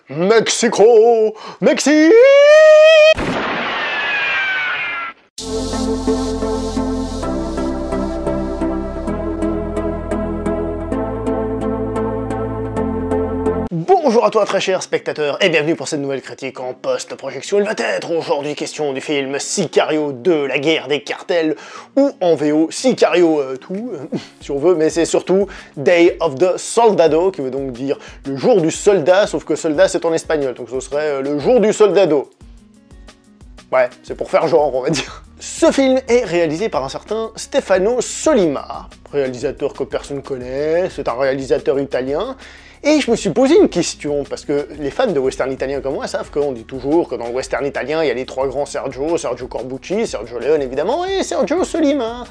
Mexico, Mexique. Bonjour à toi très chers spectateurs et bienvenue pour cette nouvelle critique en post-projection. Il va être aujourd'hui question du film Sicario 2, la guerre des cartels, ou en VO Sicario tout, si on veut, mais c'est surtout Day of the Soldado, qui veut donc dire le jour du soldat, sauf que soldat c'est en espagnol, donc ce serait le jour du soldado. Ouais, c'est pour faire genre, on va dire. Ce film est réalisé par un certain Stefano Sollima, réalisateur que personne connaît, c'est un réalisateur italien. Et je me suis posé une question, parce que les fans de western italien comme moi savent qu'on dit toujours que dans le western italien, il y a les trois grands Sergio Corbucci, Sergio Leone évidemment, et Sergio Sollima.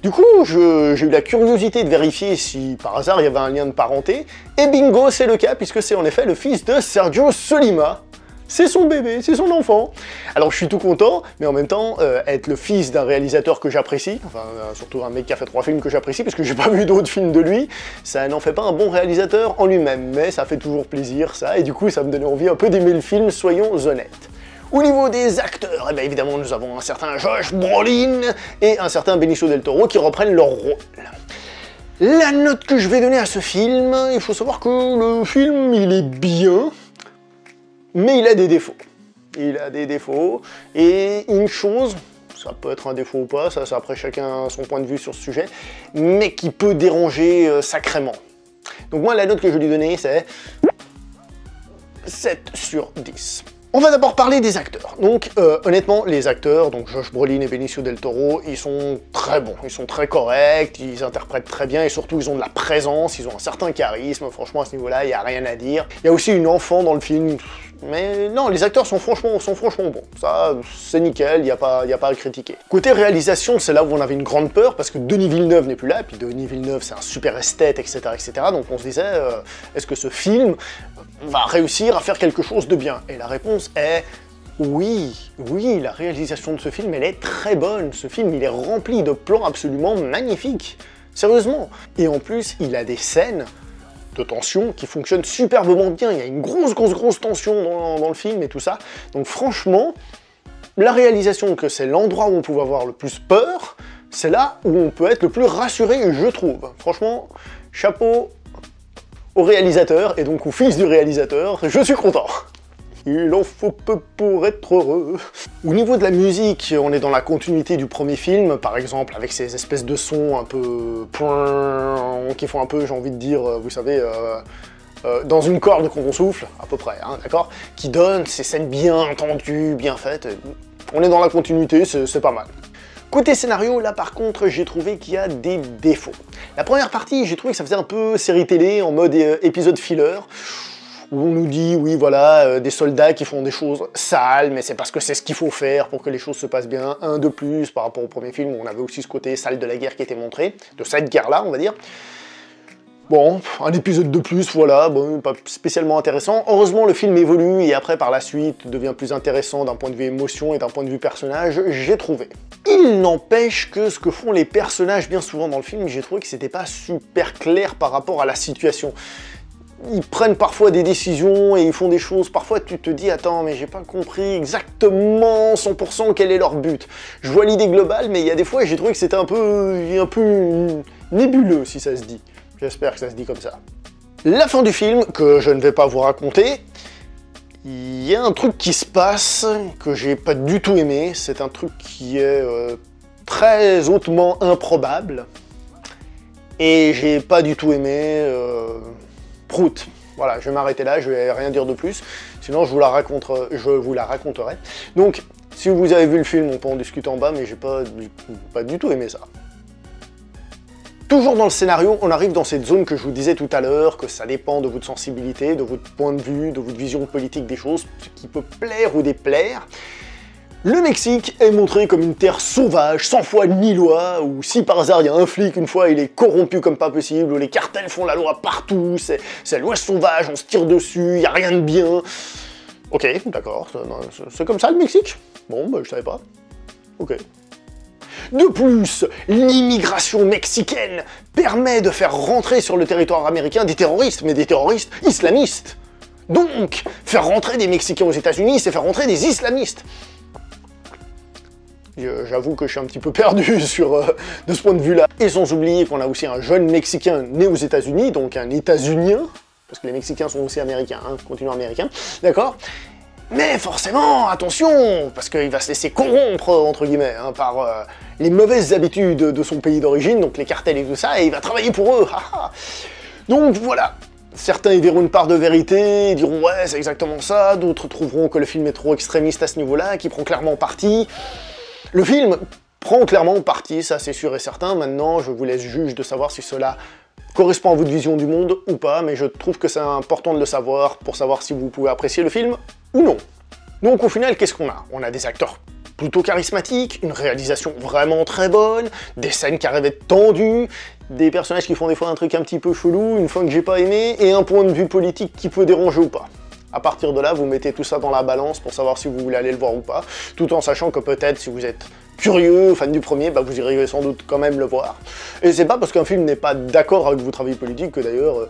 Du coup, j'ai eu la curiosité de vérifier si par hasard il y avait un lien de parenté, et bingo, c'est le cas, puisque c'est en effet le fils de Sergio Sollima. C'est son bébé, c'est son enfant. Alors je suis tout content, mais en même temps, être le fils d'un réalisateur que j'apprécie, enfin surtout un mec qui a fait 3 films que j'apprécie, parce que j'ai pas vu d'autres films de lui, ça n'en fait pas un bon réalisateur en lui-même, mais ça fait toujours plaisir ça, et du coup ça me donnait envie un peu d'aimer le film, soyons honnêtes. Au niveau des acteurs, eh bien évidemment nous avons un certain Josh Brolin et un certain Benicio del Toro qui reprennent leur rôle. La note que je vais donner à ce film, il faut savoir que le film il est bien, mais il a des défauts. Il a des défauts, et une chose, ça peut être un défaut ou pas, ça c'est après chacun son point de vue sur ce sujet, mais qui peut déranger sacrément. Donc moi la note que je lui donner c'est 7 sur 10. On va d'abord parler des acteurs. Donc honnêtement, les acteurs, donc Josh Brolin et Benicio del Toro, ils sont très bons, ils sont très corrects, ils interprètent très bien et surtout ils ont de la présence, ils ont un certain charisme, franchement à ce niveau-là, il n'y a rien à dire. Il y a aussi une enfant dans le film, mais non, les acteurs sont franchement bons. Ça, c'est nickel, il n'y a pas à critiquer. Côté réalisation, c'est là où on avait une grande peur, parce que Denis Villeneuve n'est plus là, et puis Denis Villeneuve c'est un super esthète, etc. Donc on se disait, est-ce que ce film va réussir à faire quelque chose de bien? Et la réponse est oui, la réalisation de ce film, elle est très bonne. Ce film, il est rempli de plans absolument magnifiques. Sérieusement. Et en plus, il a des scènes de tension qui fonctionnent superbement bien. Il y a une grosse tension dans le film et tout ça. Donc franchement, la réalisation, que c'est l'endroit où on pouvait avoir le plus peur, c'est là où on peut être le plus rassuré, je trouve. Franchement, chapeau au réalisateur, et donc au fils du réalisateur, je suis content. Il en faut peu pour être heureux. Au niveau de la musique, on est dans la continuité du premier film, par exemple, avec ces espèces de sons un peu qui font un peu, j'ai envie de dire, vous savez, dans une corde quand on souffle, à peu près, hein, d'accord, qui donnent ces scènes bien tendues, bien faites. On est dans la continuité, c'est pas mal. Côté scénario, là par contre, j'ai trouvé qu'il y a des défauts. La première partie, j'ai trouvé que ça faisait un peu série télé, en mode épisode filler, où on nous dit, oui voilà, des soldats qui font des choses sales, mais c'est parce que c'est ce qu'il faut faire pour que les choses se passent bien. Un de plus par rapport au premier film, où on avait aussi ce côté sale de la guerre qui était montré, de cette guerre-là, on va dire. Bon, un épisode de plus, voilà, bon, pas spécialement intéressant. Heureusement, le film évolue et après, par la suite, devient plus intéressant d'un point de vue émotion et d'un point de vue personnage, j'ai trouvé. Il n'empêche que ce que font les personnages bien souvent dans le film, j'ai trouvé que c'était pas super clair par rapport à la situation. Ils prennent parfois des décisions et ils font des choses, parfois tu te dis « Attends, mais j'ai pas compris exactement 100% quel est leur but ». Je vois l'idée globale, mais il y a des fois, j'ai trouvé que c'était un peu nébuleux, si ça se dit. J'espère que ça se dit comme ça. La fin du film, que je ne vais pas vous raconter, il y a un truc qui se passe que j'ai pas du tout aimé. C'est un truc qui est très hautement improbable. Et j'ai pas du tout aimé Prout. Voilà, je vais m'arrêter là, je vais rien dire de plus. Sinon, je vous la raconterai. Donc, si vous avez vu le film, on peut en discuter en bas, mais j'ai pas du tout aimé ça. Toujours dans le scénario, on arrive dans cette zone que je vous disais tout à l'heure, que ça dépend de votre sensibilité, de votre point de vue, de votre vision politique des choses, ce qui peut plaire ou déplaire. Le Mexique est montré comme une terre sauvage, sans foi ni loi, où si par hasard il y a un flic, une fois il est corrompu comme pas possible, où les cartels font la loi partout, c'est la loi sauvage, on se tire dessus, il n'y a rien de bien. Ok, d'accord, c'est comme ça le Mexique? Bon, bah je savais pas. Ok. De plus, l'immigration mexicaine permet de faire rentrer sur le territoire américain des terroristes, mais des terroristes islamistes. Donc, faire rentrer des Mexicains aux États-Unis, c'est faire rentrer des islamistes. J'avoue que je suis un petit peu perdu de ce point de vue-là. Et sans oublier qu'on a aussi un jeune Mexicain né aux États-Unis, donc un États-Unien, parce que les Mexicains sont aussi américains, hein, continent américain, d'accord? Mais forcément, attention, parce qu'il va se laisser corrompre, entre guillemets, hein, par les mauvaises habitudes de son pays d'origine, donc les cartels et tout ça, et il va travailler pour eux, haha. Donc voilà. Certains y verront une part de vérité, diront « ouais, c'est exactement ça », d'autres trouveront que le film est trop extrémiste à ce niveau-là, qui prend clairement parti. Le film prend clairement parti, ça c'est sûr et certain. Maintenant, je vous laisse juge de savoir si cela correspond à votre vision du monde ou pas, mais je trouve que c'est important de le savoir pour savoir si vous pouvez apprécier le film ou non. Donc au final, qu'est-ce qu'on a? On a des acteurs plutôt charismatiques, une réalisation vraiment très bonne, des scènes qui arrivent à être tendues, des personnages qui font des fois un truc un petit peu chelou, une fin que j'ai pas aimé, et un point de vue politique qui peut déranger ou pas. À partir de là, vous mettez tout ça dans la balance pour savoir si vous voulez aller le voir ou pas, tout en sachant que peut-être, si vous êtes curieux, fan du premier, bah vous irez sans doute quand même le voir. Et c'est pas parce qu'un film n'est pas d'accord avec votre avis politique que d'ailleurs,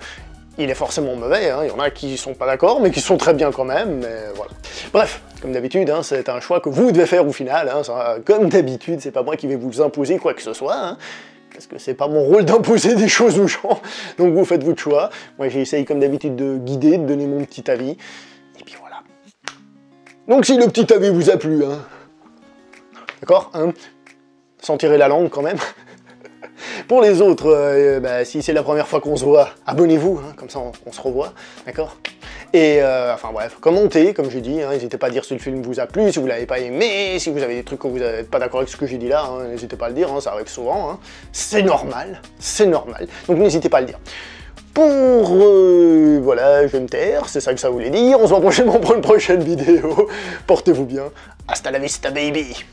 il est forcément mauvais, hein. Il y en a qui sont pas d'accord, mais qui sont très bien quand même, mais voilà. Bref, comme d'habitude, hein, c'est un choix que vous devez faire au final, hein, ça, comme d'habitude, c'est pas moi qui vais vous imposer quoi que ce soit, hein. Parce que c'est pas mon rôle d'imposer des choses aux gens, donc vous faites votre choix. Moi j'essaye comme d'habitude de guider, de donner mon petit avis, et puis voilà. Donc si le petit avis vous a plu, hein, d'accord, hein, sans tirer la langue quand même. Pour les autres, bah, si c'est la première fois qu'on se voit, abonnez-vous, hein, comme ça on se revoit, d'accord? Et enfin bref, commentez, comme j'ai dit, hein, n'hésitez pas à dire si le film vous a plu, si vous l'avez pas aimé, si vous avez des trucs que vous n'êtes pas d'accord avec ce que j'ai dit là, hein, n'hésitez pas à le dire, hein, ça arrive souvent, hein, c'est normal, donc n'hésitez pas à le dire. Pour... voilà, je vais me taire, c'est ça que ça voulait dire, on se voit prochainement pour une prochaine vidéo, portez-vous bien, hasta la vista baby.